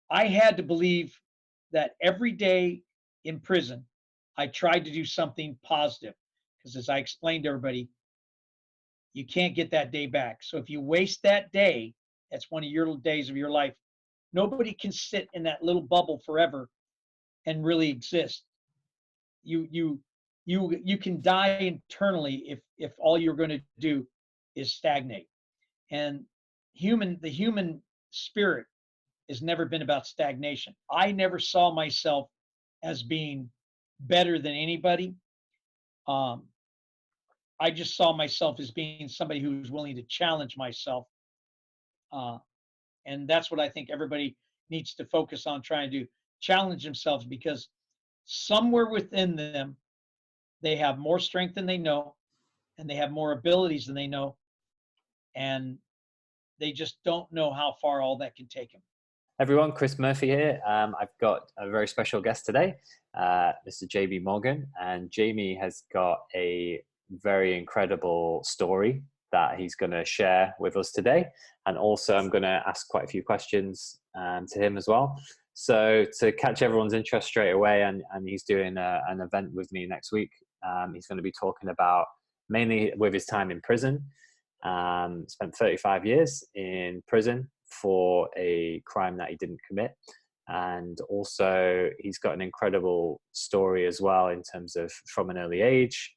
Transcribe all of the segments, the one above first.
I had to believe that every day in prison, I tried to do something positive because, as I explained to everybody, you can't get that day back. So if you waste that day, that's one of your days of your life. Nobody can sit in that little bubble forever and really exist. You can die internally if all you're going to do is stagnate. And the human spirit has never been about stagnation. I never saw myself as being better than anybody. Um, I just saw myself as being somebody who's willing to challenge myself. Uh, and that's what I think everybody needs to focus on trying to do, challenge themselves, because somewhere within them, they have more strength than they know, and they have more abilities than they know. And they just don't know how far all that can take them. Everyone, Chris Murphy here. I've got a very special guest today, Mr. Jamie Morgan, and Jamie has got a very incredible story that he's going to share with us today. And also I'm going to ask quite a few questions to him as well. So to catch everyone's interest straight away, and he's doing an event with me next week. He's going to be talking about mainly with his time in prison. Spent 35 years in prison for a crime that he didn't commit. And also he's got an incredible story as well in terms of from an early age.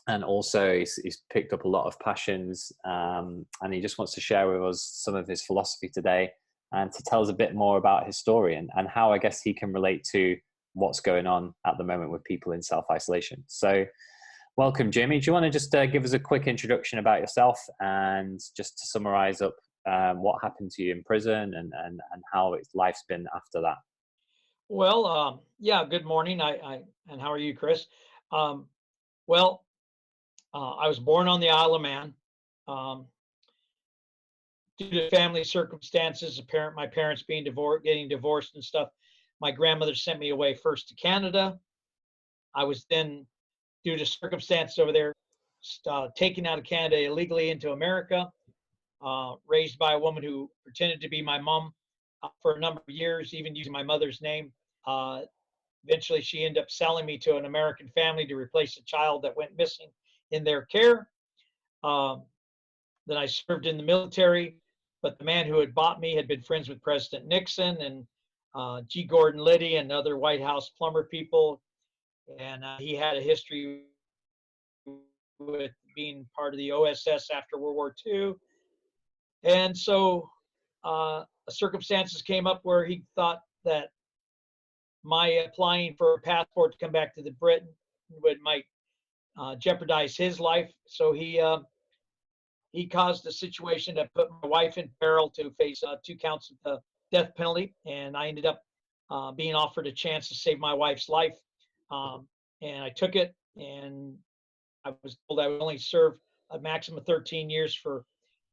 And also he's picked up a lot of passions, and he just wants to share with us some of his philosophy today and to tell us a bit more about his story and how I guess he can relate to what's going on at the moment with people in self-isolation. So welcome, Jamie. Do you want to just give us a quick introduction about yourself and just to summarize up what happened to you in prison and how life's been after that? Well, yeah, good morning. And how are you, Chris? Um, well, I was born on the Isle of Man. Um, Due to family circumstances, my parents being divorced, getting divorced and stuff, my grandmother sent me away first to Canada. I was then, due to circumstances over there, taken out of Canada illegally into America, raised by a woman who pretended to be my mom for a number of years, even using my mother's name. Uh, Eventually, she ended up selling me to an American family to replace a child that went missing in their care. Um, then I served in the military, but the man who had bought me had been friends with President Nixon and G. Gordon Liddy and other White House plumber people. And he had a history with being part of the OSS after World War II. And so circumstances came up where he thought that my applying for a passport to come back to the Britain might jeopardize his life. So he caused a situation that put my wife in peril to face 2 counts of the death penalty, and I ended up being offered a chance to save my wife's life, and I took it. And I was told I would only serve a maximum of 13 years for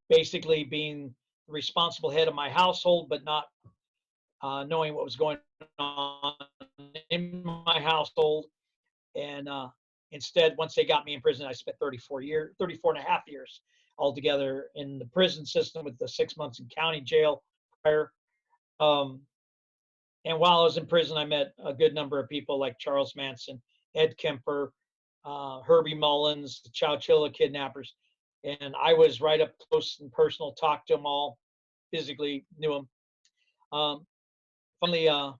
basically being the responsible head of my household, but not knowing what was going on in my household. And instead, once they got me in prison, I spent 34 and a half years altogether in the prison system, with the 6 months in county jail prior. Um, and while I was in prison, I met a good number of people like Charles Manson, Ed Kemper, Herbie Mullins, the Chowchilla kidnappers. And I was right up close and personal, talked to them all, physically knew them. Finally, I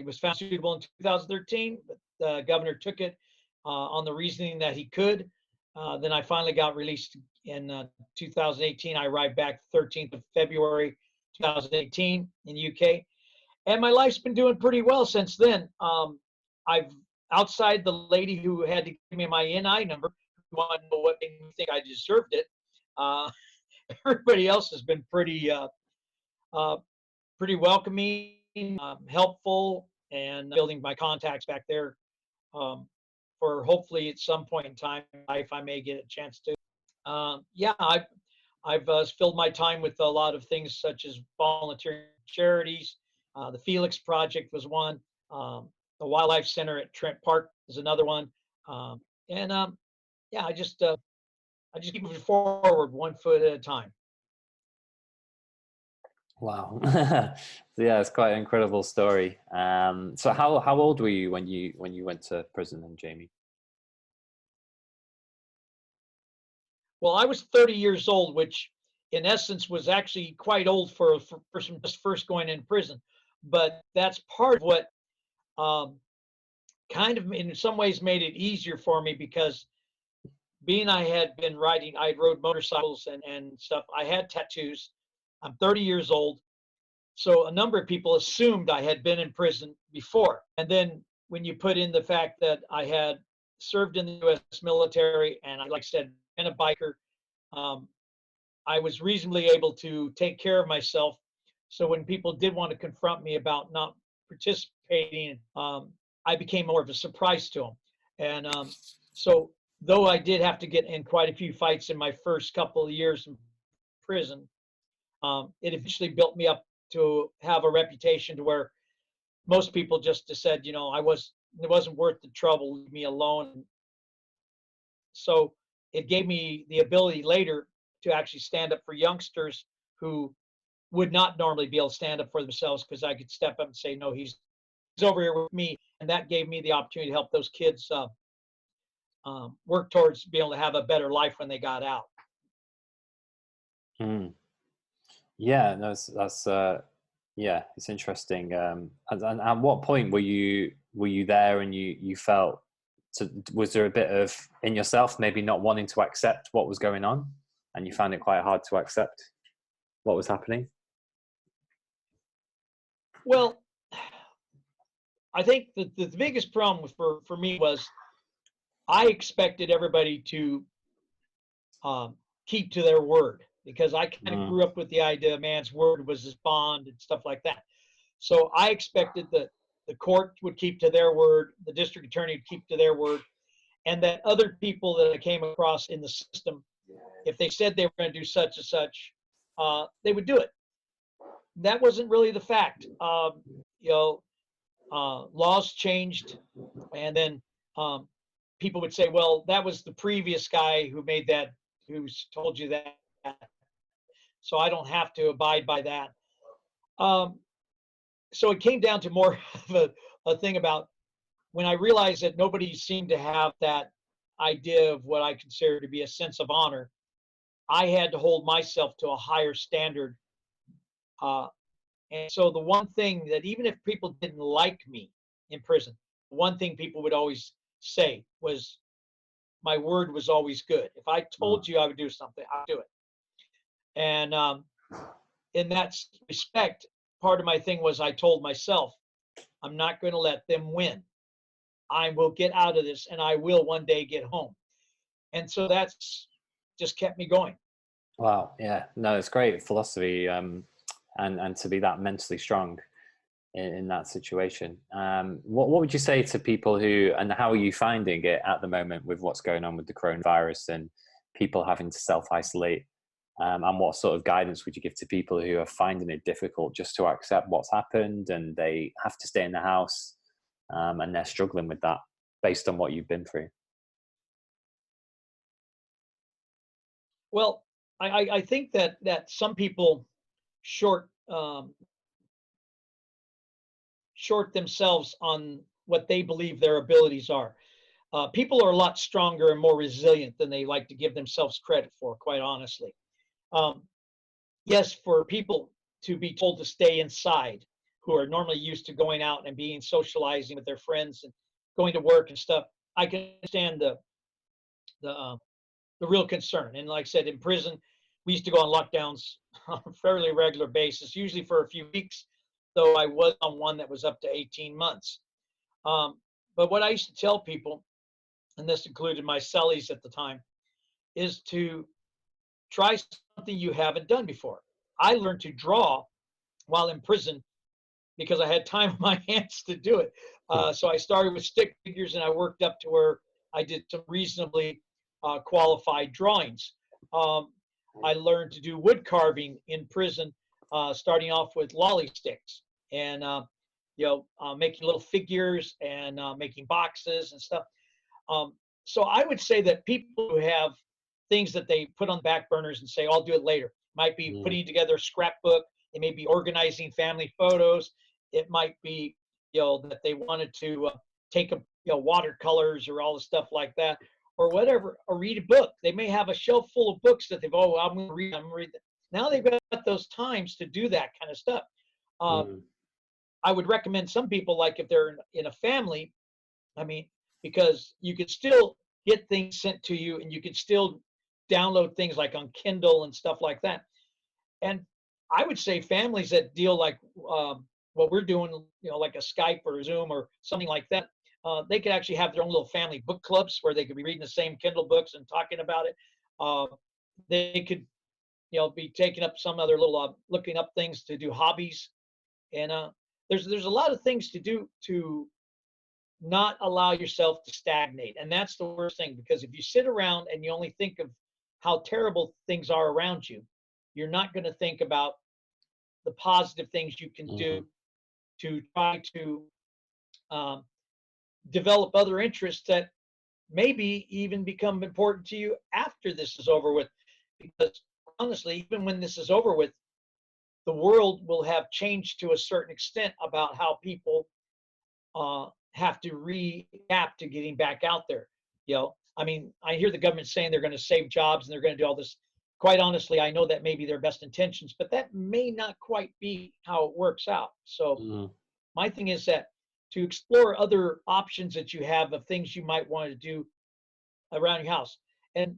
was found suitable in 2013, but the governor took it on the reasoning that he could. Then I finally got released in 2018. I arrived back 13th of February 2018 in UK, and my life's been doing pretty well since then. I've outside the lady who had to give me my NI number, who wanted to know what made me think I deserved it. Uh, Everybody else has been pretty welcoming, helpful, and building my contacts back there. For hopefully at some point in time in life I may get a chance to. Yeah, I've filled my time with a lot of things such as volunteering charities. The Felix Project was one. The Wildlife Center at Trent Park is another one. And yeah, I just keep moving forward one foot at a time. Wow. Yeah, it's quite an incredible story. So how old were you when you went to prison, then, Jamie? Well, I was 30 years old, which in essence was actually quite old for a person just first going in prison. But that's part of what um, kind of in some ways made it easier for me because being I had been riding, I rode motorcycles and stuff. I had tattoos. I'm 30 years old. So a number of people assumed I had been in prison before. And then when you put in the fact that I had served in the U.S. military and I, like I said, been a biker, um, I was reasonably able to take care of myself. So when people did want to confront me about not participating, I became more of a surprise to them. And so, though I did have to get in quite a few fights in my first couple of years in prison, it eventually built me up to have a reputation to where most people just said, it wasn't worth the trouble, leave me alone. So it gave me the ability later to actually stand up for youngsters who would not normally be able to stand up for themselves because I could step up and say, no, he's over here with me. And that gave me the opportunity to help those kids work towards being able to have a better life when they got out. Mm. Yeah, no, that's yeah, it's interesting. And at what point were you there and you felt, so was there a bit of in yourself maybe not wanting to accept what was going on, and you found it quite hard to accept what was happening? Well, I think that the biggest problem for me was I expected everybody to um, keep to their word because I kind of Mm. grew up with the idea man's word was his bond and stuff like that. So I expected that the court would keep to their word, the district attorney would keep to their word, and that other people that I came across in the system, if they said they were going to do such and such, they would do it. That wasn't really the fact. You know, laws changed, and then um, people would say, "Well, that was the previous guy who made that, who's told you that, so I don't have to abide by that." Um, so it came down to more of a thing about when I realized that nobody seemed to have that idea of what I consider to be a sense of honor. I had to hold myself to a higher standard. Uh, and so the one thing that even if people didn't like me in prison, one thing people would always say was my word was always good. If I Mm. told you I would do something, I'd do it. And in that respect, part of my thing was I told myself, I'm not going to let them win. I will get out of this and I will one day get home. And so that's just kept me going. Wow. Yeah. No, it's great philosophy. And to be that mentally strong in that situation. What would you say to people who, and how are you finding it at the moment with what's going on with the coronavirus and people having to self isolate? And what sort of guidance would you give to people who are finding it difficult just to accept what's happened and they have to stay in the house, and they're struggling with that based on what you've been through? Well, I think that some people short short themselves on what they believe their abilities are. People are a lot stronger and more resilient than they like to give themselves credit for, quite honestly. Um, yes, for people to be told to stay inside, who are normally used to going out and being socializing with their friends and going to work and stuff, I can understand the the real concern. And like I said, in prison, we used to go on lockdowns on a fairly regular basis, usually for a few weeks, though I was on one that was up to 18 months. Um, but what I used to tell people, and this included my cellies at the time, is to try something you haven't done before. I learned to draw while in prison because I had time on my hands to do it. So I started with stick figures and I worked up to where I did some reasonably qualified drawings. Um, I learned to do wood carving in prison, starting off with lolly sticks and making little figures and making boxes and stuff. Um, so I would say that people who have things that they put on back burners and say, I'll do it later, might be Mm. putting together a scrapbook They may be organizing family photos. It might be, that they wanted to take a, watercolors or all the stuff like that, or whatever, or read a book. They may have a shelf full of books that I'm going to read. I'm going to read that. Now they've got those times to do that kind of stuff. Mm. I would recommend some people, like if they're in a family, I mean, because you could still get things sent to you and you could still download things like on Kindle and stuff like that. And I would say families that deal like what we're doing, like a Skype or a Zoom or something like that, they could actually have their own little family book clubs where they could be reading the same Kindle books and talking about it. They could, be taking up some other little looking up things to do hobbies. And there's a lot of things to do to not allow yourself to stagnate. And that's the worst thing, because if you sit around and you only think of how terrible things are around you, you're not going to think about the positive things you can Mm-hmm. do to try to um, develop other interests that maybe even become important to you after this is over with. Because honestly, even when this is over with, the world will have changed to a certain extent about how people have to readapt to getting back out there. I mean, I hear the government saying they're going to save jobs and they're going to do all this. Quite honestly, I know that may be their best intentions, but that may not quite be how it works out. So Mm-hmm. my thing is that to explore other options that you have of things you might want to do around your house. And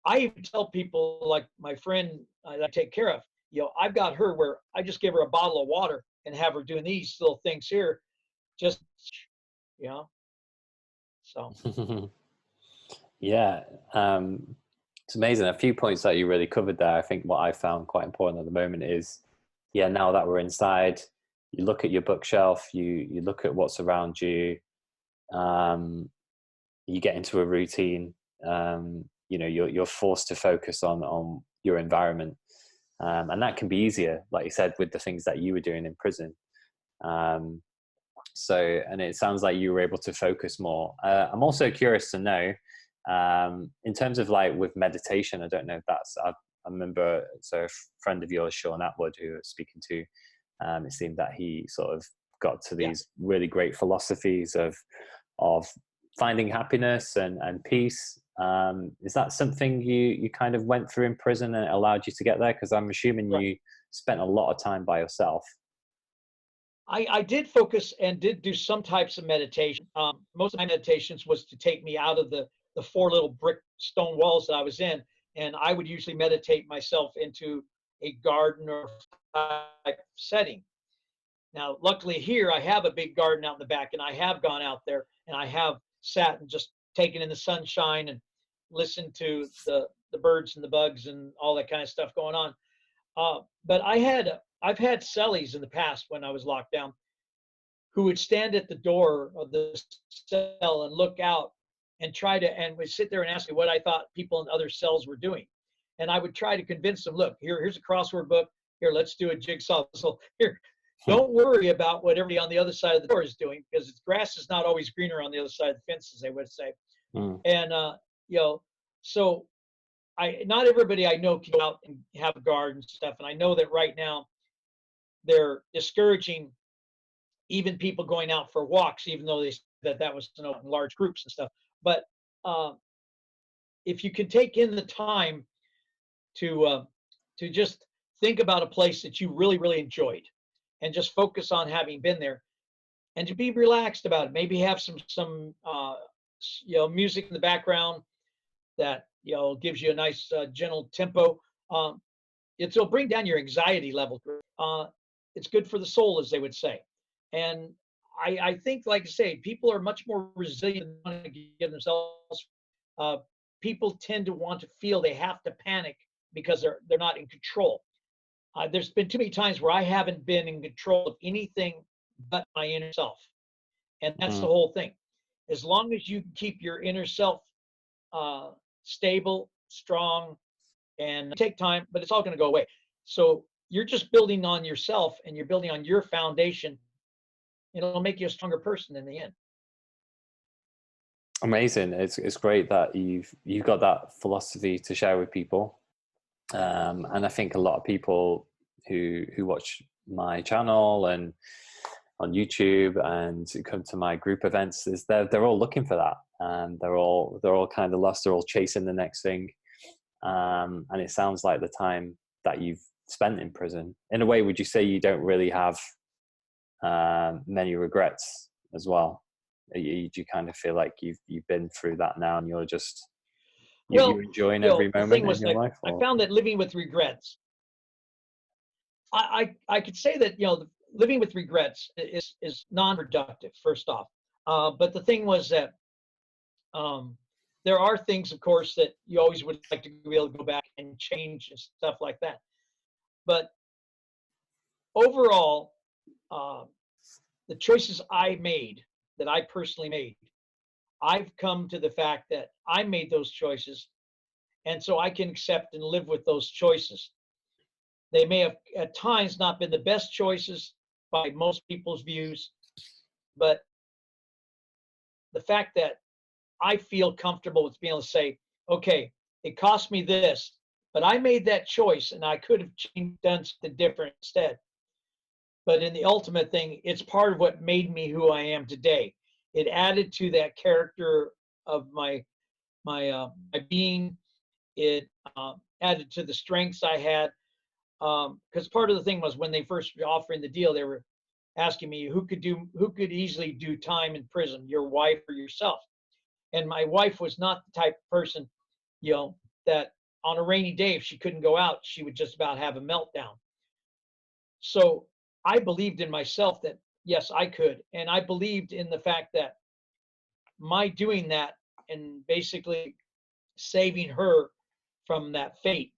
I even tell people, like my friend that I take care of, I've got her where I just give her a bottle of water and have her doing these little things here, just, you know, so. Yeah, it's amazing. A few points that you really covered there. I think what I found quite important at the moment is, yeah, now that we're inside, you look at your bookshelf, you look at what's around you, you get into a routine. You're forced to focus on your environment, and that can be easier, like you said, with the things that you were doing in prison. Um, and it sounds like you were able to focus more. I'm also curious to know, in terms of like with meditation, I don't know if I remember, so a friend of yours, Sean Atwood, who I was speaking to, it seemed that he sort of got to Yeah. these really great philosophies of finding happiness and peace. Is that something you kind of went through in prison and it allowed you to get there? Because I'm assuming Right. you spent a lot of time by yourself. I did focus and did do some types of meditation. Most of my meditations was to take me out of the four little brick stone walls that I was in, and I would usually meditate myself into a garden or type setting. Now, luckily here I have a big garden out in the back, and I have gone out there and I have sat and just taken in the sunshine and listened to the birds and the bugs and all that kind of stuff going on. But I've had cellies in the past when I was locked down who would stand at the door of the cell and look out and and would sit there and ask me what I thought people in other cells were doing. And I would try to convince them, look, here's a crossword book. Here, let's do a jigsaw puzzle. Here, don't worry about what everybody on the other side of the door is doing, because grass is not always greener on the other side of the fence, as they would say. Mm. And so not everybody I know can go out and have a garden and stuff. And I know that right now they're discouraging even people going out for walks, even though they said that was in large groups and stuff. But uh, if you can take in the time to just think about a place that you really really enjoyed, and just focus on having been there, and to be relaxed about it, maybe have some music in the background that gives you a nice gentle tempo. It'll bring down your anxiety level. It's good for the soul, as they would say. And I think, like I say, people are much more resilient than want to give themselves. Uh, People tend to want to feel they have to panic because they're not in control. There's been too many times where I haven't been in control of anything but my inner self, and that's the Mm. whole thing. As long as you keep your inner self uh, stable, strong, and take time, but it's all going to go away. So you're just building on yourself and you're building on your foundation. It'll make you a stronger person in the end. Amazing. It's great that you've got that philosophy to share with people. And I think a lot of people who watch my channel and on YouTube and come to my group events is they're all looking for that, and they're all kind of lost. They're all chasing the next thing, and it sounds like the time that you've spent in prison, in a way, would you say you don't really have many regrets as well? Do you kind of feel like you've been through that now, and you're just you're Well, enjoying every the thing moment in was your that life? I Or found that living with regrets, I could say that, living with regrets is non-productive, first off. But the thing was that um, there are things, of course, that you always would like to be able to go back and change and stuff like that. But overall, uh, the choices I made, that I personally made, I've come to the fact that I made those choices, and so I can accept and live with those choices. They may have at times not been the best choices by most people's views, but the fact that I feel comfortable with being able to say, okay, it cost me this, but I made that choice and I could have changed, done something different instead. But in the ultimate thing, it's part of what made me who I am today. It added to that character of my being. It added to the strengths I had. Because part of the thing was when they first were offering the deal, they were asking me who could easily do time in prison, your wife or yourself. And my wife was not the type of person, that on a rainy day, if she couldn't go out, she would just about have a meltdown. So I believed in myself that yes, I could, and I believed in the fact that my doing that and basically saving her from that fate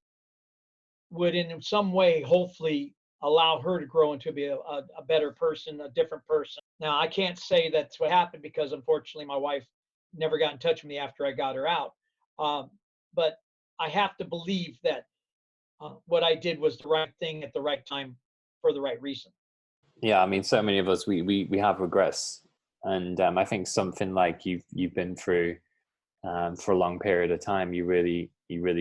would in some way hopefully allow her to grow into be a better person, a different person. Now I can't say that's what happened because unfortunately my wife never got in touch with me after I got her out. um, but I have to believe that what I did was the right thing at the right time for the right reason. yeah, I mean, so many of us we have regrets, and I think something like you've been through for a long period of time, you really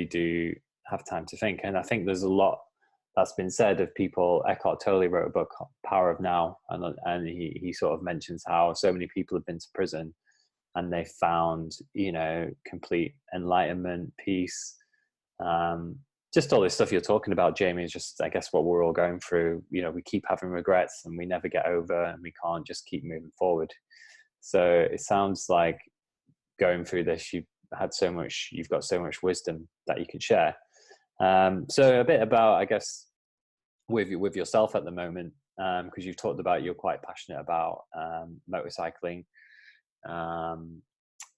do have time to think. And I think there's a lot that's been said of people. Eckhart Tolle wrote a book, Power of Now, and he sort of mentions how so many people have been to prison and they found, complete enlightenment, peace, um, just all this stuff you're talking about, Jamie, is just, I guess, what we're all going through. We keep having regrets and we never get over, and we can't just keep moving forward. So it sounds like going through this, you've got so much wisdom that you can share. So a bit about, I guess, with yourself at the moment, because you've talked about you're quite passionate about motorcycling,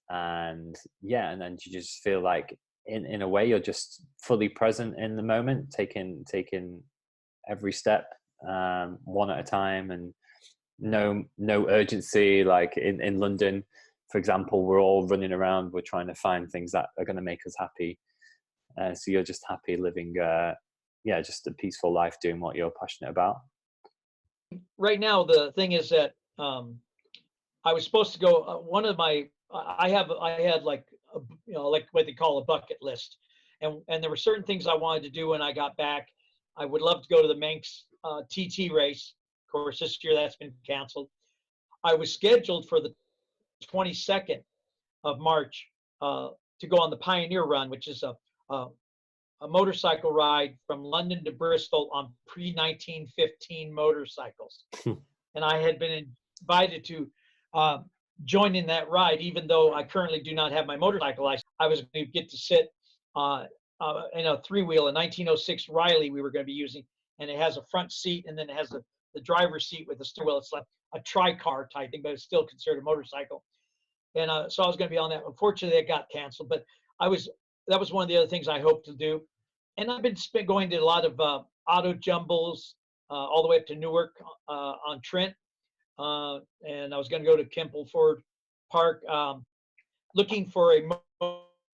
and yeah, and then you just feel like in a way you're just fully present in the moment, taking every step one at a time, and no urgency. Like in London, for example, we're all running around, we're trying to find things that are going to make us happy, so you're just happy living just a peaceful life doing what you're passionate about. Right now the thing is that I was supposed to go. One of my I had like like what they call a bucket list, and there were certain things I wanted to do when I got back. I would love to go to the Manx TT race. Of course, this year that's been canceled. I was scheduled for the 22nd of March to go on the Pioneer Run, which is a, a motorcycle ride from London to Bristol on pre 1915 motorcycles. And I had been invited to uh, join in that ride, even though I currently do not have my motorcycle license. I was going to get to sit in a three-wheel, a 1906 Riley we were going to be using, and it has a front seat, and then it has the driver's seat with the steering wheel. It's like a tri-car type thing, but it's still considered a motorcycle. And so I was going to be on that. Unfortunately, it got canceled, but that was one of the other things I hoped to do. And I've been going to a lot of auto jumbles all the way up to Newark on Trent. And I was going to go to Kemble Park looking for a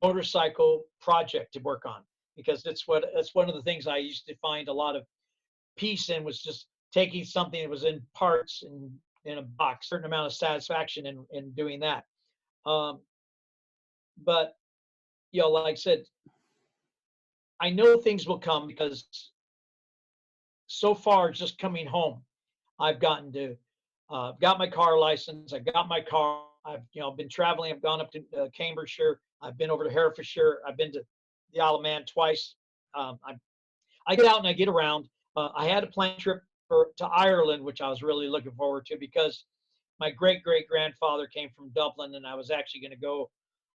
motorcycle project to work on, because that's one of the things I used to find a lot of peace in, was just taking something that was in parts and in a box, certain amount of satisfaction in doing that. But like I said, I know things will come because so far, just coming home, I've gotten to got my car license. I got my car. I've been traveling. I've gone up to Cambridgeshire. I've been over to Herefordshire. I've been to the Isle of Man twice. I get out and I get around. I had a planned trip to Ireland, which I was really looking forward to because my great great grandfather came from Dublin, and I was actually going to go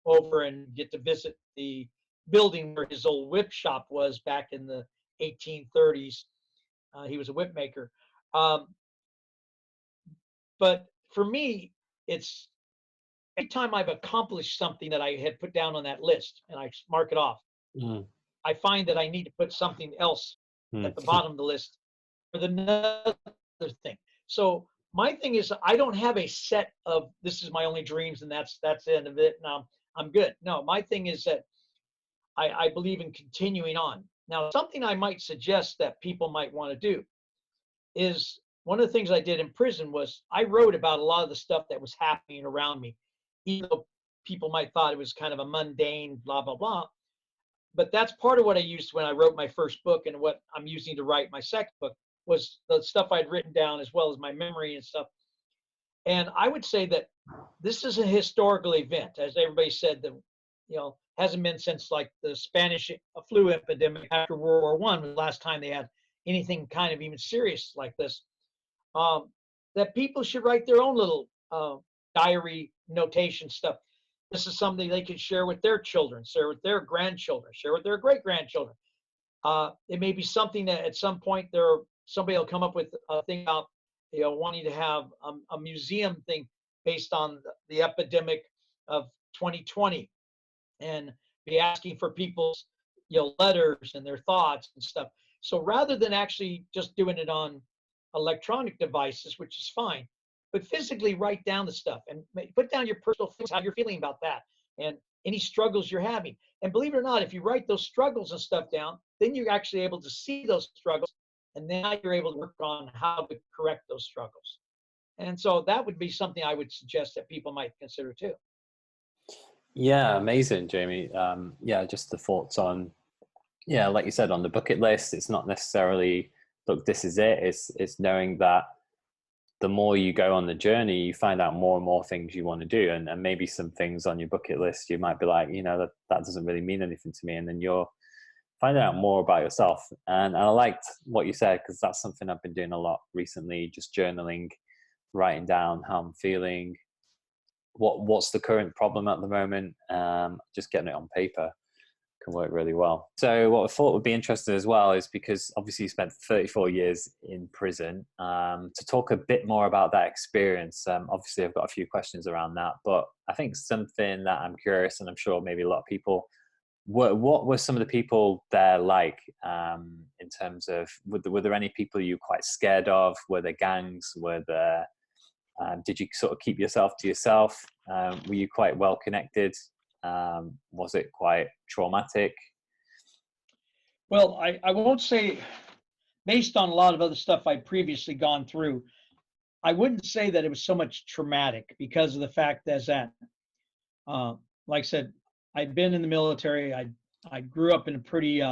over and get to visit the building where his old whip shop was back in the 1830s. He was a whip maker. Um, but for me, it's every time I've accomplished something that I had put down on that list and I mark it off, Mm, I find that I need to put something else mm, at the bottom of the list for the another thing. So my thing is I don't have a set of this is my only dreams and that's the end of it. Now I'm good. No, my thing is that I believe in continuing on. Now, something I might suggest that people might want to do is one of the things I did in prison was I wrote about a lot of the stuff that was happening around me, even though people might thought it was kind of a mundane blah blah blah. But that's part of what I used when I wrote my first book, and what I'm using to write my second book was the stuff I'd written down as well as my memory and stuff. And I would say that this is a historical event, as everybody said, that hasn't been since like the Spanish flu epidemic after World War One was the last time they had anything kind of even serious like this. Um, that people should write their own little diary notation stuff. This is something they can share with their children, share with their grandchildren, share with their great grandchildren. It may be something that at some point somebody will come up with a thing about wanting to have a museum thing based on the epidemic of 2020 and be asking for people's letters and their thoughts and stuff. So rather than actually just doing it on electronic devices, which is fine, but physically write down the stuff and put down your personal things, how you're feeling about that, and any struggles you're having. And believe it or not, if you write those struggles and stuff down, then you're actually able to see those struggles, and now you're able to work on how to correct those struggles. And so that would be something I would suggest that people might consider too. yeah, amazing, Jamie. Yeah, just the thoughts on, yeah, like you said, on the bucket list. It's not necessarily, look, this is it. It's knowing that the more you go on the journey, you find out more and more things you want to do. And maybe some things on your bucket list, you might be like, that doesn't really mean anything to me. And then you're finding out more about yourself. And I liked what you said, because that's something I've been doing a lot recently, just journaling, writing down how I'm feeling, what's the current problem at the moment, just getting it on paper can work really well. So what I thought would be interesting as well is, because obviously you spent 34 years in prison, to talk a bit more about that experience. Obviously I've got a few questions around that, but I think something that I'm curious, and I'm sure maybe a lot of people, what were some of the people there like, in terms of, were there any people you were quite scared of? Were there gangs? Were there, did you sort of keep yourself to yourself? Were you quite well connected? Was it quite traumatic? Well, I won't say, based on a lot of other stuff I'd previously gone through, I wouldn't say that it was so much traumatic because of the fact that, like I said, I'd been in the military. I grew up in a pretty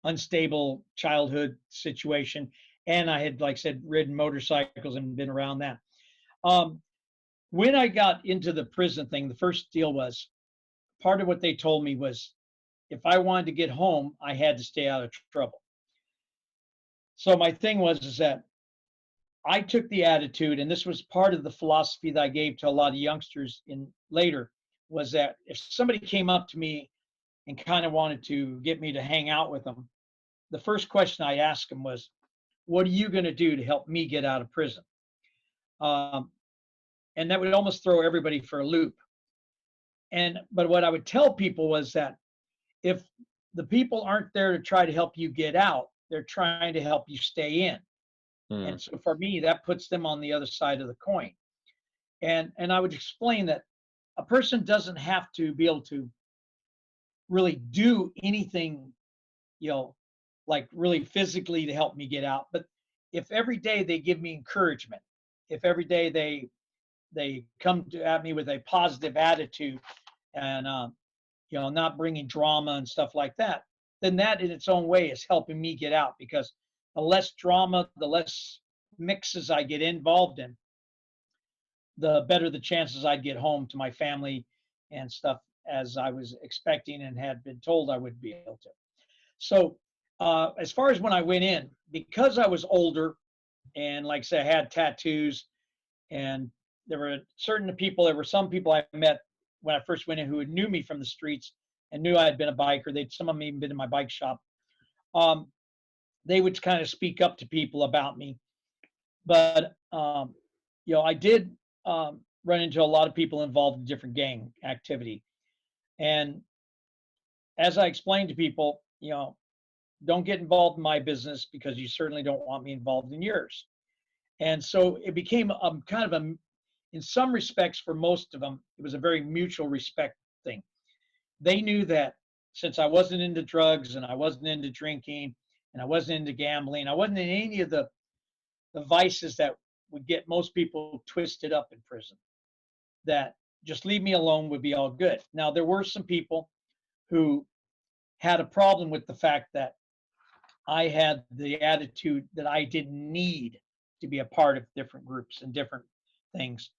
unstable childhood situation, and I had, like I said, ridden motorcycles and been around that. Um, when I got into the prison thing, the first deal was part of what they told me was if I wanted to get home, I had to stay out of trouble. So my thing was is that I took the attitude, and this was part of the philosophy that I gave to a lot of youngsters in later, was that if somebody came up to me and kind of wanted to get me to hang out with them, the first question I asked them was, "What are you going to do to help me get out of prison?" Um, and that would almost throw everybody for a loop. But what I would tell people was that if the people aren't there to try to help you get out, they're trying to help you stay in. Hmm. And so for me, that puts them on the other side of the coin. And I would explain that a person doesn't have to be able to really do anything, like really physically to help me get out. But if every day they give me encouragement, if every day they come at me with a positive attitude and not bringing drama and stuff like that, then that in its own way is helping me get out because the less drama, the less mixes I get involved in, the better the chances I'd get home to my family and stuff as I was expecting and had been told I would be able to. So, as far as when I went in, because I was older and like I said, I had tattoos, and there were some people I met when I first went in who knew me from the streets and knew I had been a biker. Some of them even been in my bike shop. Um, they would kind of speak up to people about me, but I did run into a lot of people involved in different gang activity, and as I explained to people, don't get involved in my business because you certainly don't want me involved in yours. And so it became kind of in some respects, for most of them, it was a very mutual respect thing. They knew that since I wasn't into drugs and I wasn't into drinking and I wasn't into gambling, I wasn't in any of the vices that would get most people twisted up in prison, that just leave me alone would be all good. Now, there were some people who had a problem with the fact that I had the attitude that I didn't need to be a part of different groups and different things.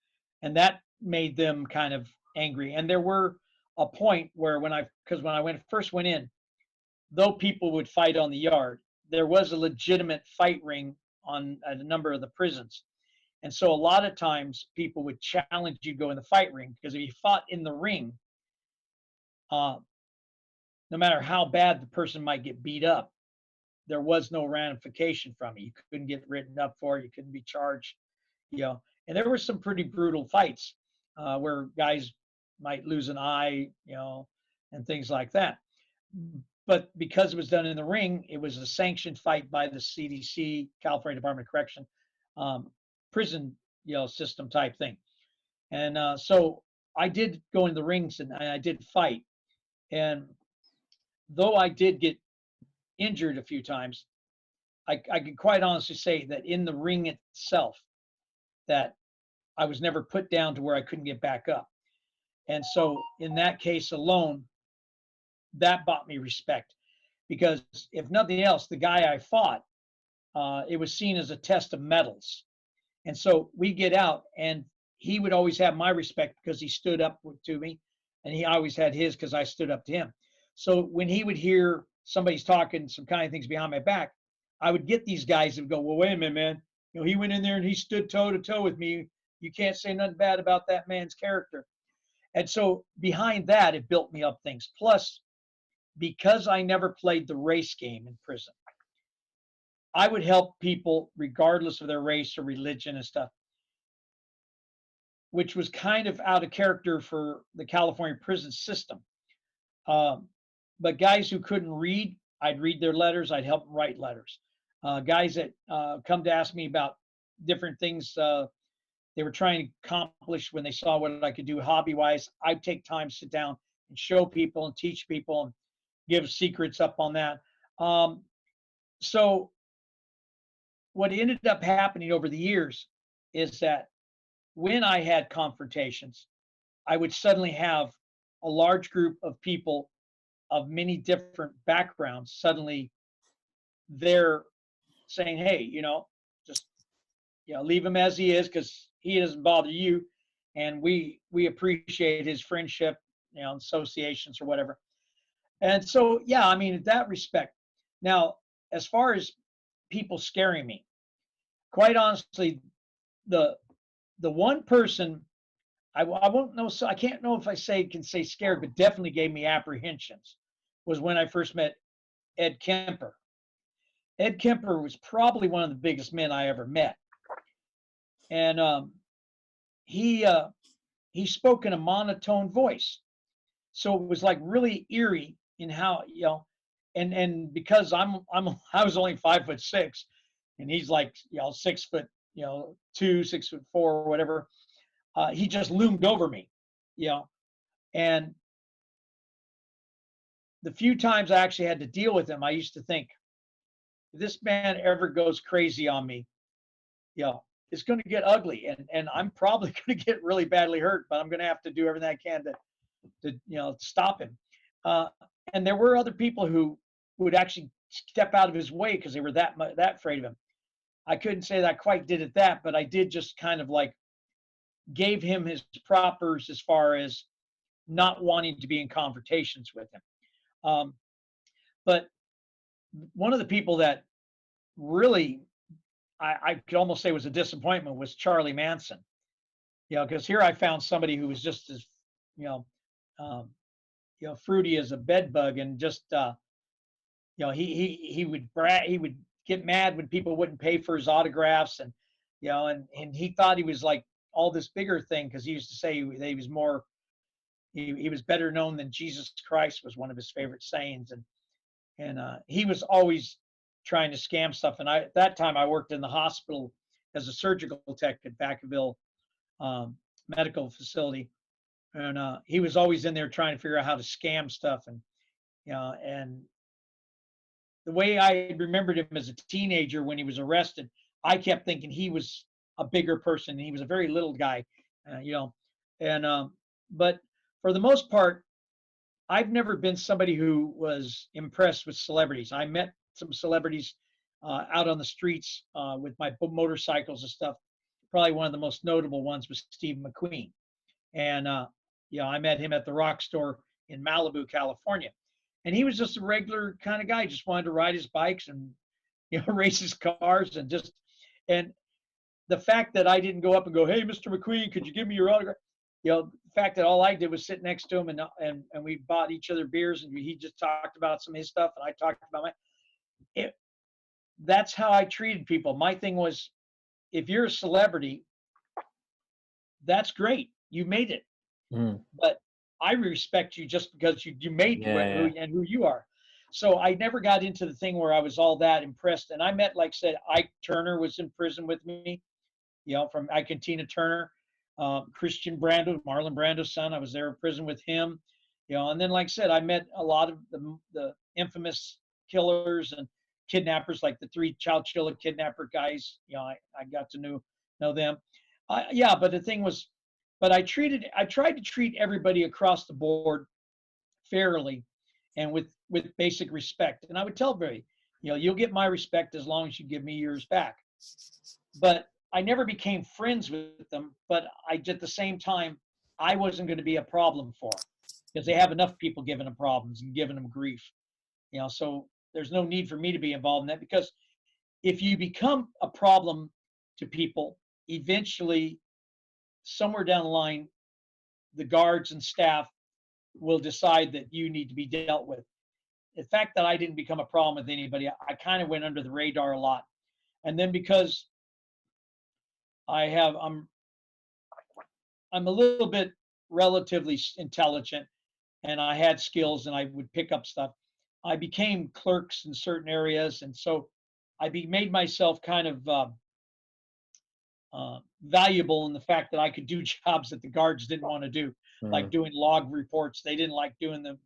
And that made them kind of angry. And there were a point where because when I first went in, though people would fight on the yard, there was a legitimate fight ring on a number of the prisons. And so a lot of times people would challenge you to go in the fight ring, because if you fought in the ring, no matter how bad the person might get beat up, there was no ramification from it. You couldn't get written up for it. You couldn't be charged, And there were some pretty brutal fights where guys might lose an eye, and things like that. But because it was done in the ring, it was a sanctioned fight by the CDC, California Department of Correction, prison, system type thing. And so I did go in the rings and I did fight. And though I did get injured a few times, I can quite honestly say that in the ring itself, that I was never put down to where I couldn't get back up. And so in that case alone, that bought me respect, because if nothing else, the guy I fought, it was seen as a test of metals. And so we get out, and he would always have my respect because he stood up to me, and he always had his because I stood up to him. So when he would hear somebody's talking some kind of things behind my back, I would get these guys that would go, well, wait a minute, man. He went in there and he stood toe to toe with me. You can't say nothing bad about that man's character. And so behind that, it built me up things. Plus, because I never played the race game in prison, I would help people regardless of their race or religion and stuff, which was kind of out of character for the California prison system. But guys who couldn't read, I'd read their letters. I'd help them write letters. Guys that come to ask me about different things they were trying to accomplish when they saw what I could do hobby-wise, I'd take time to sit down and show people and teach people and give secrets up on that. So what ended up happening over the years is that when I had confrontations, I would suddenly have a large group of people of many different backgrounds suddenly there saying, hey, just leave him as he is because he doesn't bother you, and we appreciate his friendship, associations or whatever. And so in that respect. Now, as far as people scaring me, quite honestly, the one person I won't know, so I can't know if can say scared, but definitely gave me apprehensions, was when I first met Ed Kemper. Ed Kemper was probably one of the biggest men I ever met. And he spoke in a monotone voice. So it was like really eerie in how, and because I was only 5'6", and he's like, 6'2", 6'4", or whatever. He just loomed over me, and the few times I actually had to deal with him, I used to think, if this man ever goes crazy on me, it's going to get ugly, and I'm probably going to get really badly hurt, but I'm going to have to do everything I can to stop him. And there were other people who would actually step out of his way because they were that afraid of him. I couldn't say that I quite did it that, but I did just kind of like gave him his propers as far as not wanting to be in confrontations with him. Um, but one of the people that really I could almost say was a disappointment was Charlie Manson. Because here I found somebody who was just as you know, um, fruity as a bed bug, and just he would he would get mad when people wouldn't pay for his autographs, and and he thought he was like all this bigger thing because he used to say that he was more he was better known than Jesus Christ was one of his favorite sayings, and he was always trying to scam stuff. And at that time I worked in the hospital as a surgical tech at Vacaville medical facility, and he was always in there trying to figure out how to scam stuff. And and the way I remembered him as a teenager when he was arrested, I kept thinking he was a bigger person. He was a very little guy, and but for the most part, I've never been somebody who was impressed with celebrities. I met some celebrities out on the streets with my motorcycles and stuff. Probably one of the most notable ones was Steve McQueen, and I met him at the Rock Store in Malibu, California, and he was just a regular kind of guy. Just wanted to ride his bikes and race his cars, and the fact that I didn't go up and go, "Hey, Mr. McQueen, could you give me your autograph?" The fact that all I did was sit next to him, and we bought each other beers, and he just talked about some of his stuff, and I talked about my. It, that's how I treated people. My thing was, if you're a celebrity, that's great. You made it. Mm. But I respect you just because you made Yeah. who you are. So I never got into the thing where I was all that impressed. And I met, like I said, Ike Turner was in prison with me, from Ike and Tina Turner. Christian Brando, Marlon Brando's son, I was there in prison with him. And then, like I said, I met a lot of the infamous killers and kidnappers, like the 3 Chowchilla kidnapper guys. I got to know them. Yeah, but the thing was, but I tried to treat everybody across the board fairly and with basic respect. And I would tell everybody, you'll get my respect as long as you give me yours back. But I never became friends with them. But at the same time, I wasn't going to be a problem for them because they have enough people giving them problems and giving them grief. So there's no need for me to be involved in that, because if you become a problem to people, eventually, somewhere down the line, the guards and staff will decide that you need to be dealt with. The fact that I didn't become a problem with anybody, I kind of went under the radar a lot. And then because I'm a little bit relatively intelligent, and I had skills and I would pick up stuff, I became clerks in certain areas. And so made myself kind of valuable in the fact that I could do jobs that the guards didn't want to do, like doing log reports. They didn't like doing the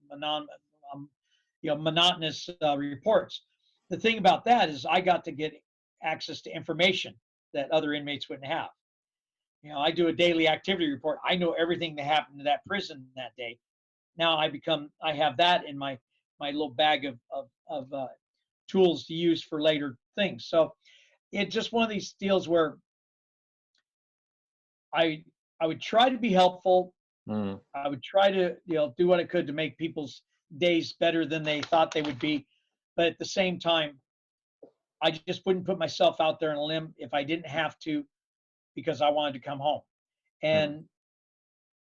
monotonous reports. The thing about that is I got to get access to information that other inmates wouldn't have. I do a daily activity report. I know everything that happened to that prison that day. Now I have that in my little bag of tools to use for later things. So it's just one of these deals where I would try to be helpful. I would try to do what I could to make people's days better than they thought they would be, but at the same time, I just wouldn't put myself out there on a limb if I didn't have to, because I wanted to come home. And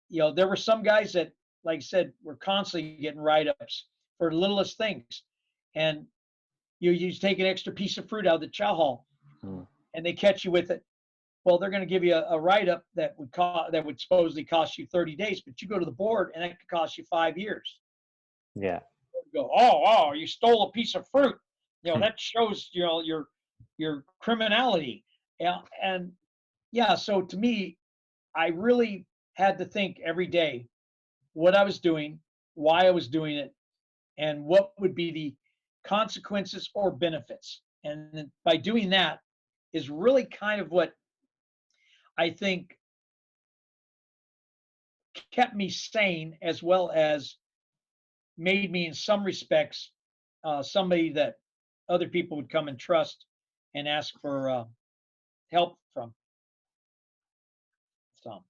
there were some guys that, like I said, were constantly getting write-ups for the littlest things, and you take an extra piece of fruit out of the chow hall, and they catch you with it. Well, they're going to give you a write-up that would supposedly cost you 30 days, but you go to the board and it could cost you 5 years. Yeah. You go, oh, you stole a piece of fruit. That shows your criminality. Yeah, and yeah. So to me, I really had to think every day what I was doing, why I was doing it, and what would be the consequences or benefits. And by doing that is really kind of what I think kept me sane, as well as made me, in some respects, somebody that other people would come and trust and ask for help from. So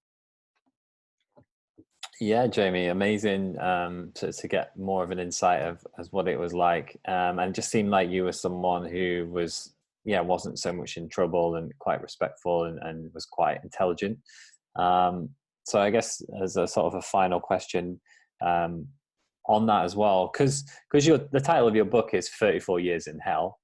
Yeah, Jamie, amazing to get more of an insight of as what it was like, and it just seemed like you were someone who was, yeah, wasn't so much in trouble and quite respectful and was quite intelligent. Um, so I guess as a sort of a final question um, on that as well, because the title of your book is 34 Years in Hell,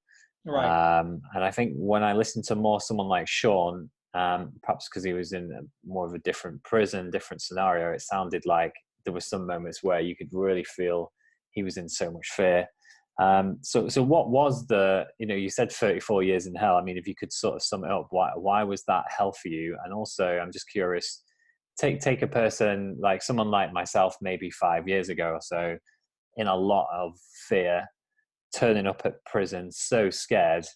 right. and I think when I listened to more someone like Sean, perhaps because he was in more of a different prison, different scenario, it sounded like there were some moments where you could really feel he was in so much fear. So what was you said 34 years in hell. I mean, if you could sort of sum it up, why was that hell for you? And also, I'm just curious, take a person like someone like myself, maybe 5 years ago or so, in a lot of fear, turning up at prison, so scared,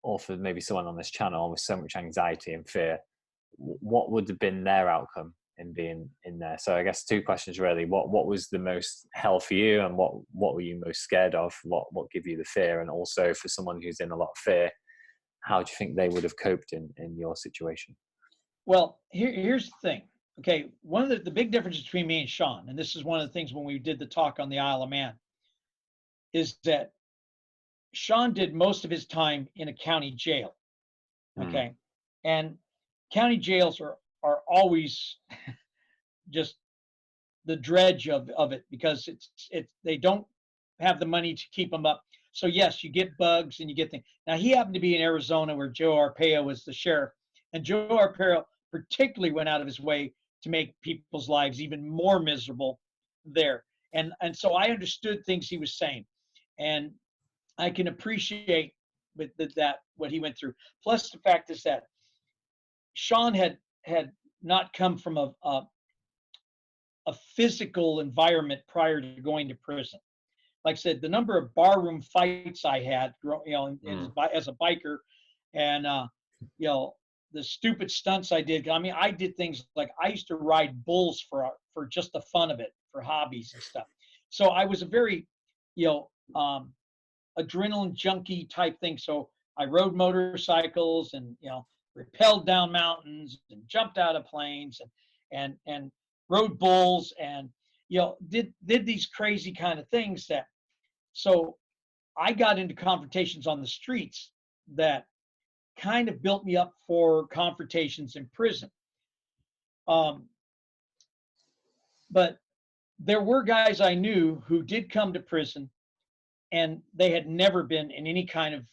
or for maybe someone on this channel with so much anxiety and fear, what would have been their outcome in being in there? So I guess two questions really. What was the most hell for you, and what were you most scared of? What gave you the fear? And also for someone who's in a lot of fear, how do you think they would have coped in your situation? Well, here's the thing. Okay, one of the big differences between me and Sean, and this is one of the things when we did the talk on the Isle of Man, is that Sean did most of his time in a county jail. Mm, Okay, and county jails are always just the dredge of it because it's they don't have the money to keep them up. So yes, you get bugs and you get things. Now he happened to be in Arizona where Joe Arpaio was the sheriff, and Joe Arpaio particularly went out of his way to make people's lives even more miserable there. And so I understood things he was saying, and I can appreciate with that what he went through. Plus the fact is that Sean had not come from a physical environment prior to going to prison. Like I said, the number of barroom fights I had, mm, as a biker, and you know, the stupid stunts I did. I mean, I did things like I used to ride bulls for just the fun of it, for hobbies and stuff. So I was a very, you know, adrenaline junkie type thing. So I rode motorcycles and rappelled down mountains and jumped out of planes and rode bulls and did these crazy kind of things that so I got into confrontations on the streets that kind of built me up for confrontations in prison. Um, but there were guys I knew who did come to prison and they had never been in any kind of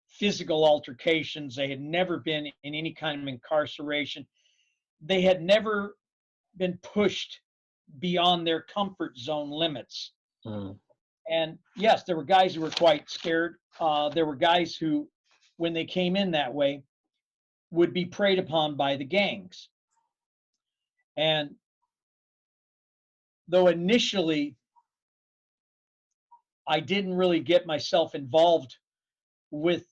physical altercations. They had never been in any kind of incarceration. They had never been pushed beyond their comfort zone limits. mm, And yes, there were guys who were quite scared. There were guys who, when they came in that way, would be preyed upon by the gangs. And though initially I didn't really get myself involved with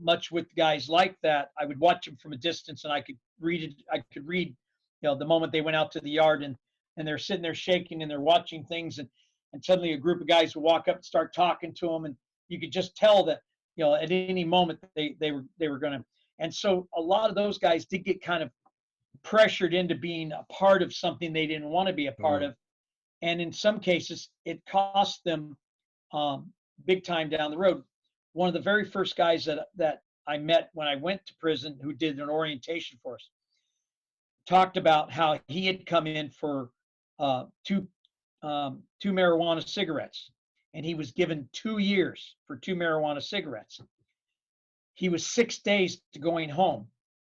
much with guys like that, I would watch them from a distance, and I could read it. I could read, the moment they went out to the yard and they're sitting there shaking and they're watching things, and suddenly a group of guys would walk up and start talking to them, and you could just tell that at any moment they were going to. And so a lot of those guys did get kind of pressured into being a part of something they didn't want to be a part mm, of, and in some cases it cost them big time down the road. One of the very first guys that I met when I went to prison, who did an orientation for us, talked about how he had come in for two marijuana cigarettes, and he was given 2 years for two marijuana cigarettes. He was 6 days to going home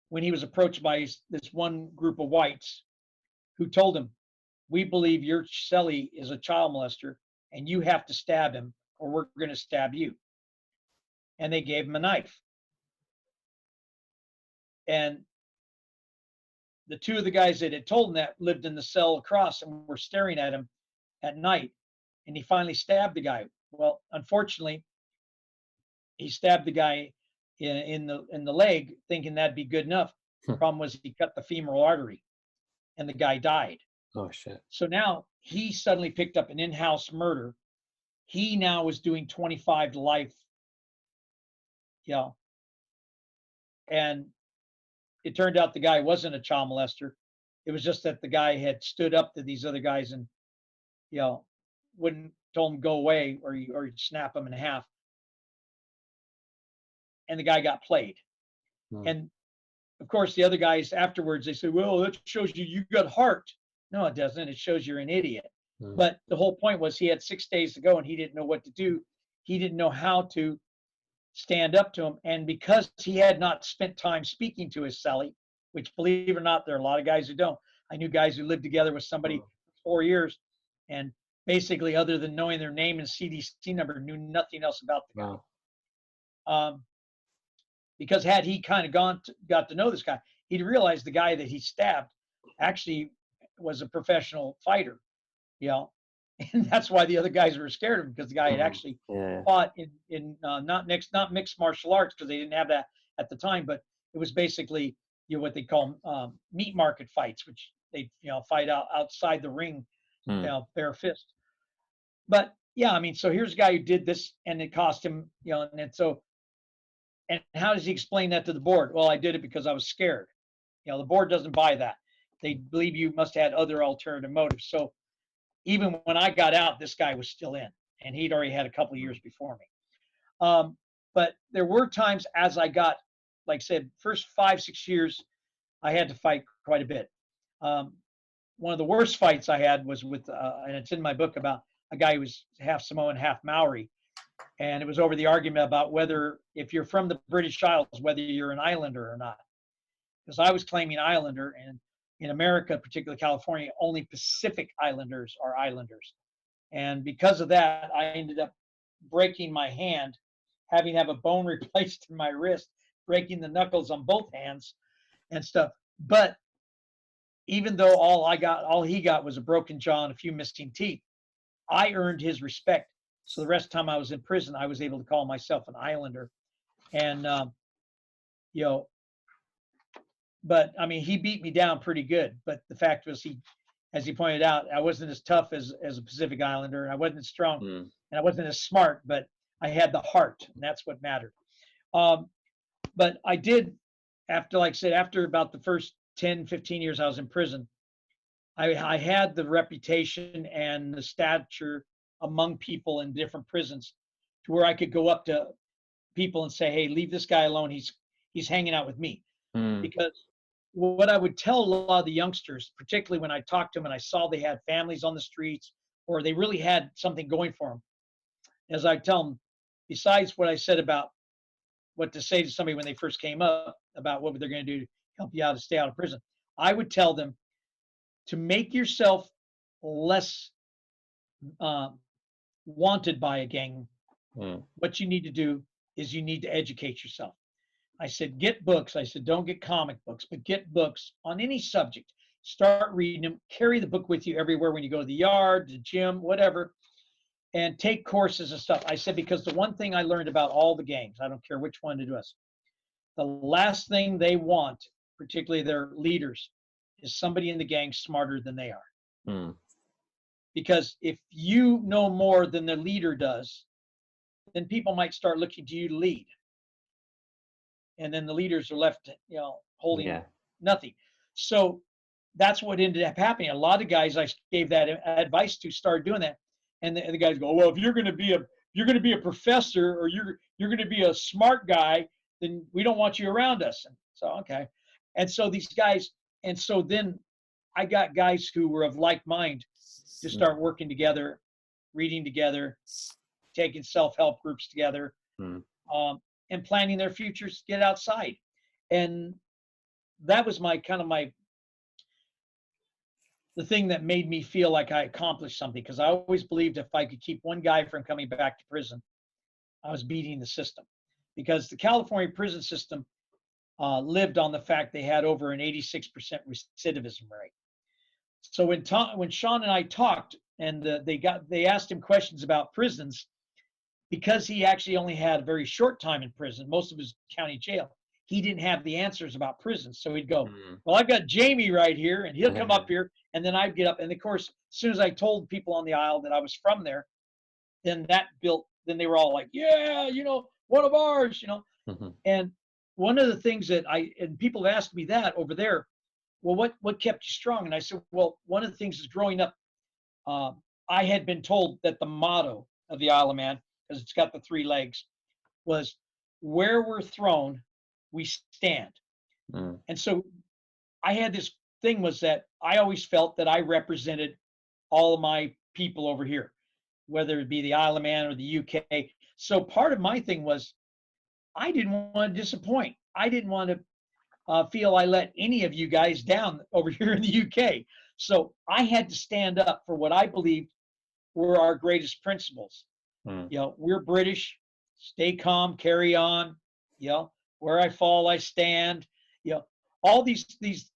when he was approached by this one group of whites who told him, "We believe your cellie is a child molester, and you have to stab him, or we're going to stab you." And they gave him a knife. And the two of the guys that had told him that lived in the cell across and were staring at him at night. And he finally stabbed the guy. Well, unfortunately, he stabbed the guy in the leg, thinking that'd be good enough. mm. Problem was he cut the femoral artery, and the guy died. Oh shit. So now he suddenly picked up an in-house murder. He now was doing 25 to life, you know, and it turned out the guy wasn't a child molester. It was just that the guy had stood up to these other guys and, you know, wouldn't told him go away or you'd snap him in half. And the guy got played. Mm. And of course, the other guys afterwards, they say, well, that shows you got heart. No, it doesn't. It shows you're an idiot. Mm. But the whole point was he had 6 days to go and he didn't know what to do. He didn't know how to stand up to him. And because he had not spent time speaking to his cellie, which believe it or not, there are a lot of guys who don't. I knew guys who lived together with somebody for 4 years and basically, other than knowing their name and CDC number, knew nothing else about the guy. Wow. Because had he kind of got to know this guy, he'd realized the guy that he stabbed actually was a professional fighter, you know, and that's why the other guys were scared of him because the guy had actually fought in not mixed martial arts because they didn't have that at the time, but it was basically what they call meat market fights, which they fight outside the ring, bare fist. But yeah, I mean, so here's a guy who did this and it cost him, and how does he explain that to the board? Well, I did it because I was scared. The board doesn't buy that. They believe you must have had other alternative motives. So even when I got out, this guy was still in, and he'd already had a couple of years before me. But there were times as I got, like I said, first 5-6 years, I had to fight quite a bit. One of the worst fights I had was with, and it's in my book, about a guy who was half Samoan, half Maori. And it was over the argument about whether, if you're from the British Isles, whether you're an islander or not. Because I was claiming islander, and in America, particularly California, only Pacific Islanders are islanders. And because of that, I ended up breaking my hand, having to have a bone replaced in my wrist, breaking the knuckles on both hands and stuff. But even though all he got was a broken jaw and a few missing teeth, I earned his respect. So the rest of the time I was in prison, I was able to call myself an islander. And, but I mean, he beat me down pretty good. But the fact was, as he pointed out, I wasn't as tough as a Pacific Islander, and I wasn't as strong, and I wasn't as smart, but I had the heart, and that's what mattered. But I did, like I said, after about the first 10, 15 years I was in prison, I had the reputation and the stature among people in different prisons to where I could go up to people and say, hey, leave this guy alone. He's hanging out with me. Because what I would tell a lot of the youngsters, particularly when I talked to them and I saw they had families on the streets or they really had something going for them, as I tell them, besides what I said about what to say to somebody when they first came up about what they're going to do to help you out to stay out of prison, I would tell them to make yourself less wanted by a gang. What you need to do is you need to educate yourself. I said, get books. I said, don't get comic books, but get books on any subject. Start reading them. Carry the book with you everywhere when you go to the yard, the gym, whatever, and take courses and stuff. I said, because the one thing I learned about all the gangs, I don't care which one it was, the last thing they want, particularly their leaders, is somebody in the gang smarter than they are. Because if you know more than the leader does, then people might start looking to you to lead. And then the leaders are left, holding nothing. So that's what ended up happening. A lot of guys I gave that advice to started doing that, and the guys go, "Well, if you're going to be a professor or you're going to be a smart guy, then we don't want you around us." And so okay, and so these guys, and so then I got guys who were of like mind to start working together, reading together, taking self-help groups together. And planning their futures to get outside. And that was the thing that made me feel like I accomplished something, because I always believed if I could keep one guy from coming back to prison, I was beating the system. Because the California prison system lived on the fact they had over an 86% recidivism rate. So when Sean and I talked, and they asked him questions about prisons, because he actually only had a very short time in prison, most of his county jail, he didn't have the answers about prisons. So he'd go, well, I've got Jamie right here, and he'll come up here, and then I'd get up. And of course, as soon as I told people on the aisle that I was from there, then then they were all like, yeah, one of ours, Mhm. And one of the things that and people have asked me that over there, well, what kept you strong? And I said, well, one of the things is growing up, I had been told that the motto of the Isle of Man, because it's got the three legs, was where we're thrown, we stand. Mm. And so I had this thing was that I always felt that I represented all of my people over here, whether it be the Isle of Man or the UK. So part of my thing was I didn't want to disappoint. I didn't want to feel I let any of you guys down over here in the UK. So I had to stand up for what I believed were our greatest principles. Mm. We're British. Stay calm, carry on. You know, where I fall, I stand. You know, all these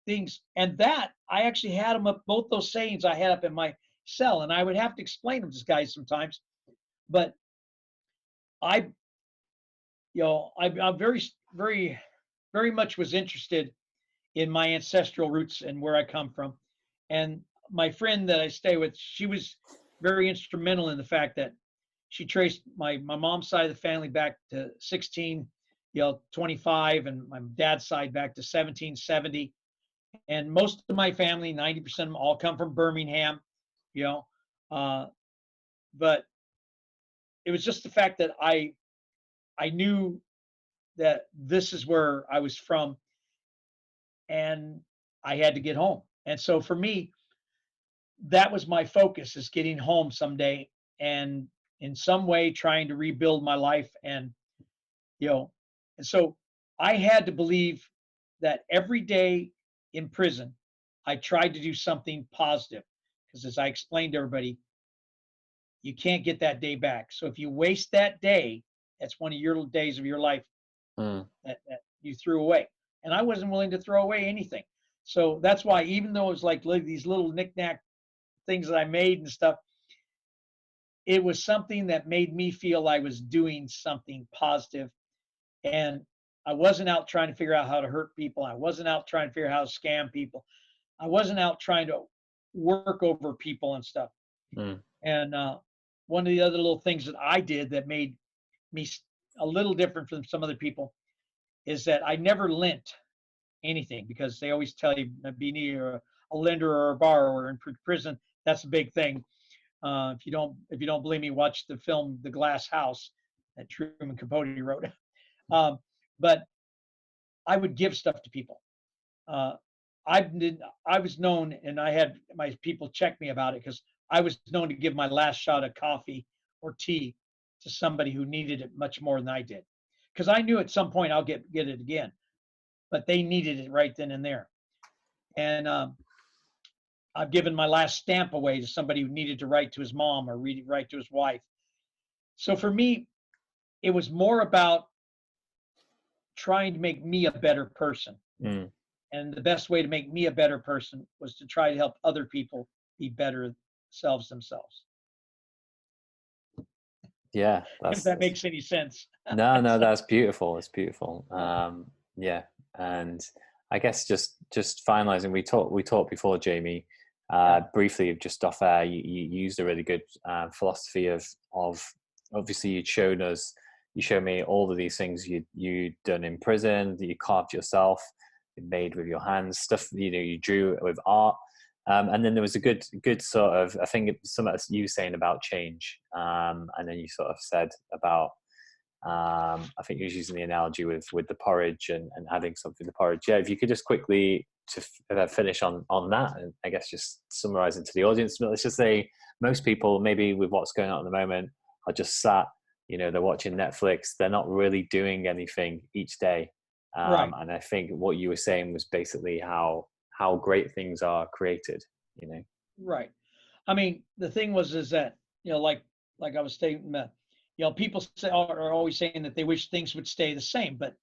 things, and that I actually had them up. Both those sayings I had up in my cell, and I would have to explain them to guys sometimes. But I, I'm very much was interested in my ancestral roots and where I come from. And my friend that I stay with, she was very instrumental in the fact that she traced my mom's side of the family back to 1625, and my dad's side back to 1770. And most of my family, 90% of them, all come from Birmingham, you know. Uh, but it was just the fact that I knew that this is where I was from, and I had to get home. And so for me, that was my focus, is getting home someday and in some way trying to rebuild my life. You know and so I had to believe that every day in prison I tried to do something positive, because as I explained to everybody, you can't get that day back. So if you waste that day, that's one of your days of your life Mm. that you threw away. And I wasn't willing to throw away anything. So that's why, even though it was like these little knickknack things that I made and stuff, it was something that made me feel I was doing something positive. And I wasn't out trying to figure out how to hurt people. I wasn't out trying to figure out how to scam people. I wasn't out trying to work over people and stuff. Mm. And one of the other little things that I did that made me a little different from some other people is that I never lent anything, because they always tell you be near a lender or a borrower in prison. That's a big thing. If you don't believe me, watch the film The Glass House that Truman Capote wrote. Um, but I would give stuff to people. Uh, I was known, and I had my people check me about it, because I was known to give my last shot of coffee or tea to somebody who needed it much more than I did, because I knew at some point I'll get it again, but they needed it right then and there. And I've given my last stamp away to somebody who needed to write to his mom or write to his wife. So for me, it was more about trying to make me a better person. Mm. And the best way to make me a better person was to try to help other people be better selves themselves. Yeah, If that's, that makes any sense. no, So, that's beautiful. It's beautiful. yeah. Yeah, and I guess just finalizing, we talked before, Jamie, Yeah. briefly, just off air. You used a really good philosophy of obviously you showed me all of these things you'd done in prison, that you carved yourself, you made with your hands, stuff you drew with art. And then there was a good sort of, I think some of you saying about change, and then you sort of said about, I think you was using the analogy with the porridge and adding something to porridge. Yeah, if you could just quickly to finish on that, and I guess just summarizing to the audience. Let's just say most people, maybe with what's going on at the moment, are just sat, they're watching Netflix. They're not really doing anything each day. Right. And I think what you were saying was basically how great things are created. Right. I mean, the thing was is that, like I was stating, people are always saying that they wish things would stay the same, but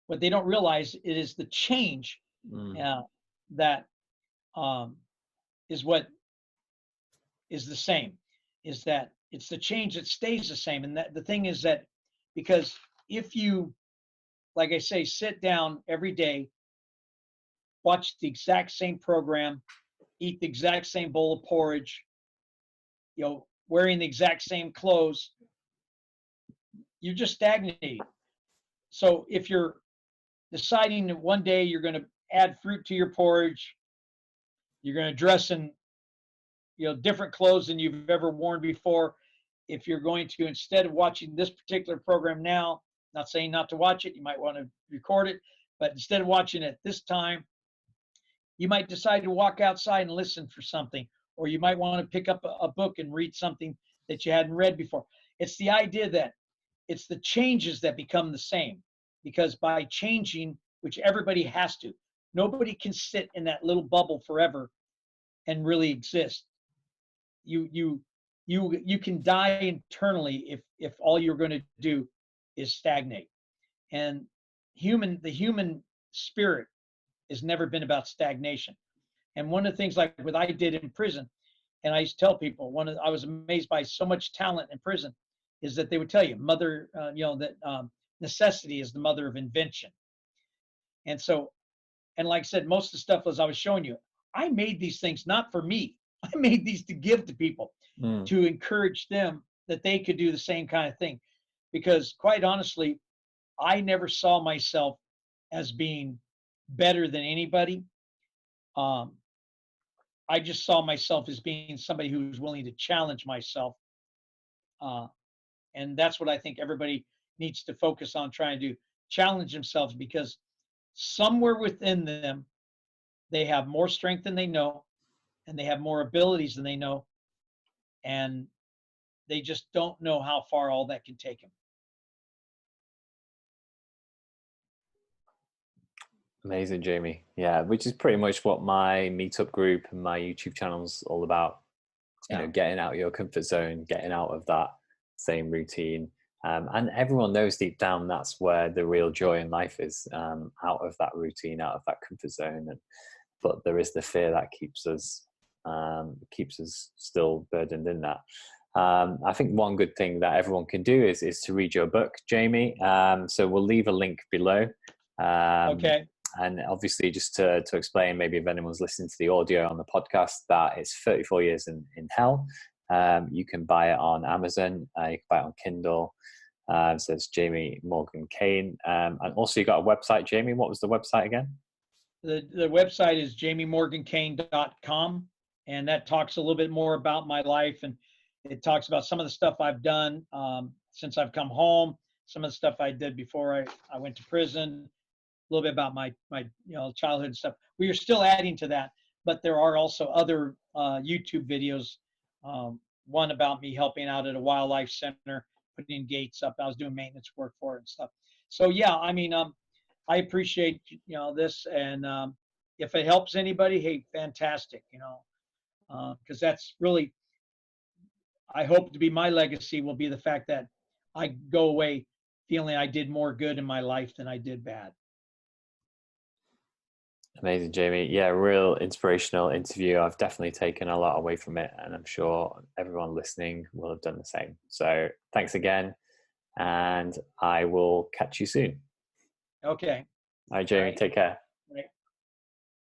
what they don't realize, it is the change Mm. uh, that um, is what is the same. Is that it's the change that stays the same. And that the thing is that, because if you, like I say, sit down every day, watch the exact same program, eat the exact same bowl of porridge, wearing the exact same clothes, you're just stagnating. So if you're deciding that one day you're going to add fruit to your porridge, you're going to dress in, different clothes than you've ever worn before. If you're going to, instead of watching this particular program now, not saying not to watch it, you might want to record it, but instead of watching it this time, you might decide to walk outside and listen for something, or you might want to pick up a book and read something that you hadn't read before. It's the idea that it's the changes that become the same, because by changing, which everybody has to, nobody can sit in that little bubble forever and really exist. You can die internally if all you're going to do is stagnate. And the human spirit has never been about stagnation. And one of the things, like what I did in prison, and I used to tell people, I was amazed by so much talent in prison, is that they would tell you, necessity is the mother of invention. And so, and like I said, most of the stuff, as I was showing you, I made these things not for me. I made these to give to people, to encourage them that they could do the same kind of thing. Because quite honestly, I never saw myself as being better than anybody. I just saw myself as being somebody who was willing to challenge myself. And that's what I think everybody needs to focus on, trying to challenge themselves, because somewhere within them, they have more strength than they know, and they have more abilities than they know, and they just don't know how far all that can take them. Amazing, Jamie. Yeah, which is pretty much what my meetup group and my YouTube channel is all about. Getting out of your comfort zone, getting out of that same routine. And everyone knows deep down that's where the real joy in life is, out of that routine, out of that comfort zone. But there is the fear that keeps us still burdened in that. I think one good thing that everyone can do is to read your book, Jamie. So we'll leave a link below. Okay. And obviously, just to explain, maybe if anyone's listening to the audio on the podcast, that it's 34 Years in Hell. You can buy it on Amazon. You can buy it on Kindle. So it's Jamie Morgan Kane. And also, you got a website, Jamie. What was the website again? The website is jamiemorgankane.com. And that talks a little bit more about my life. And it talks about some of the stuff I've done since I've come home, some of the stuff I did before I went to prison, a little bit about my childhood stuff. We are still adding to that, but there are also other YouTube videos. One about me helping out at a wildlife center, putting gates up. I was doing maintenance work for it and stuff. So yeah, I mean, I appreciate this, and if it helps anybody, hey, fantastic. Because that's really, I hope to be my legacy will be the fact that I go away feeling I did more good in my life than I did bad. Amazing, Jamie. Yeah, real inspirational interview. I've definitely taken a lot away from it, and I'm sure everyone listening will have done the same. So thanks again, and I will catch you soon. Okay. All right, Jamie, All right. take care.